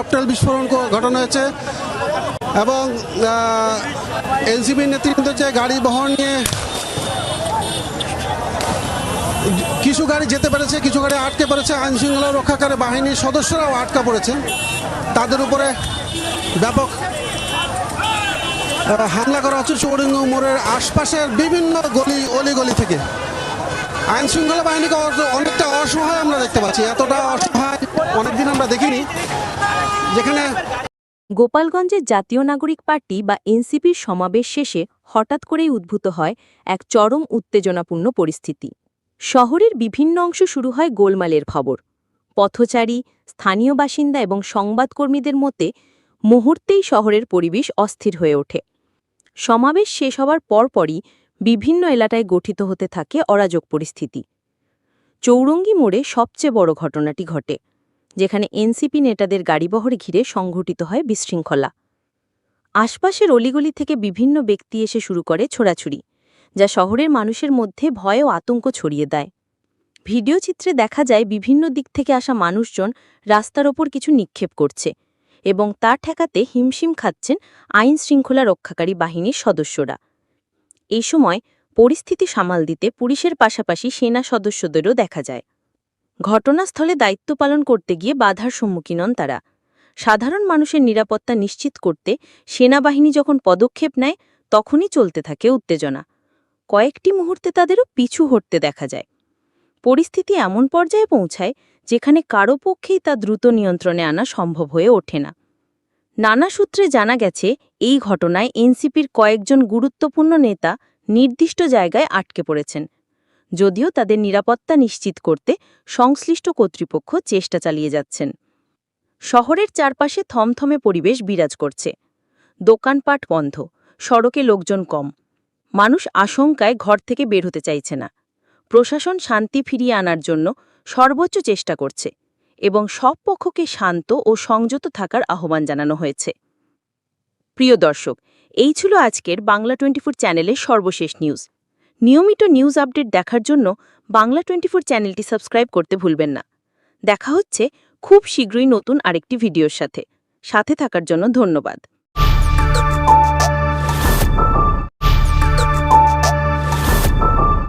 Cocktail বিস্ফোরণ ঘটানো হয়েছে এবং এনসিপি নেতৃত্ব যে গাড়ি বহর নিয়ে কিছু গাড়ি যেতে পেরেছে, কিছু গাড়ি আটকে পড়েছে। আইনশৃঙ্খলা রক্ষাকারী বাহিনীর সদস্যরাও আটকা পড়েছে। তাদের উপরে ব্যাপক হামলা করা হচ্ছে চৌরিঙ্গ মোড়ের আশপাশের বিভিন্ন অলিগলি থেকে। আইনশৃঙ্খলা বাহিনীকে অনেকটা অসহায় আমরা দেখতে পাচ্ছি। এতটা অসহায় অনেকদিন আমরা দেখিনি। যেখানে গোপালগঞ্জের জাতীয় নাগরিক পার্টি বা এনসিপির সমাবেশ শেষে হঠাৎ করেই উদ্ভূত হয় এক চরম উত্তেজনাপূর্ণ পরিস্থিতি। শহরের বিভিন্ন অংশ শুরু হয় গোলমালের খবর। পথচারী, স্থানীয় বাসিন্দা এবং সংবাদকর্মীদের মধ্যে মুহূর্তেই শহরের পরিবেশ অস্থির হয়ে ওঠে। সমাবেশ শেষ হওয়ার পরপরই বিভিন্ন এলাকায় গঠিত হতে থাকে অরাজক পরিস্থিতি। চৌরঙ্গী মোড়ে সবচেয়ে বড় ঘটনাটি ঘটে, যেখানে এনসিপি নেতাদের গাড়িবহর ঘিরে সংঘটিত হয় বিশৃঙ্খলা। আশপাশের অলিগলি থেকে বিভিন্ন ব্যক্তি এসে শুরু করে ছোড়াছুড়ি, যা শহরের মানুষের মধ্যে ভয় ও আতঙ্ক ছড়িয়ে দেয়। ভিডিও চিত্রে দেখা যায় বিভিন্ন দিক থেকে আসা মানুষজন রাস্তার ওপর কিছু নিক্ষেপ করছে এবং তা ঠেকাতে হিমশিম খাচ্ছেন আইন শৃঙ্খলা রক্ষাকারী বাহিনীর সদস্যরা। এই সময় পরিস্থিতি সামাল দিতে পুলিশের পাশাপাশি সেনা সদস্যদেরও দেখা যায়। ঘটনাস্থলে দায়িত্ব পালন করতে গিয়ে বাধার সম্মুখীন হন তারা। সাধারণ মানুষের নিরাপত্তা নিশ্চিত করতে সেনাবাহিনী যখন পদক্ষেপ নেয়, তখনই চলতে থাকে উত্তেজনা। কয়েকটি মুহূর্তে তাদেরও পিছু হটতে দেখা যায়। পরিস্থিতি এমন পর্যায়ে পৌঁছায় যেখানে কারো পক্ষেই তা দ্রুত নিয়ন্ত্রণে আনা সম্ভব হয়ে ওঠে না। নানা সূত্রে জানা গেছে, এই ঘটনায় এনসিপির কয়েকজন গুরুত্বপূর্ণ নেতা নির্দিষ্ট জায়গায় আটকে পড়েছেন, যদিও তাদের নিরাপত্তা নিশ্চিত করতে সংশ্লিষ্ট কর্তৃপক্ষ চেষ্টা চালিয়ে যাচ্ছেন। শহরের চারপাশে থমথমে পরিবেশ বিরাজ করছে। দোকানপাট বন্ধ, সড়কে লোকজন কম। মানুষ আশঙ্কায় ঘর থেকে বের হতে চাইছে না। প্রশাসন শান্তি ফিরিয়ে আনার জন্য সর্বোচ্চ চেষ্টা করছে এবং সব পক্ষকে শান্ত ও সংযত থাকার আহ্বান জানানো হয়েছে। প্রিয় দর্শক, এই ছিল আজকের বাংলা 24 চ্যানেলের সর্বশেষ নিউজ। নিয়মিত নিউজ আপডেট দেখার জন্য বাংলা 24 চ্যানেলটি সাবস্ক্রাইব করতে ভুলবেন না। দেখা হচ্ছে খুব শীঘ্রই নতুন আরেকটি ভিডিওর সাথে থাকার জন্য ধন্যবাদ।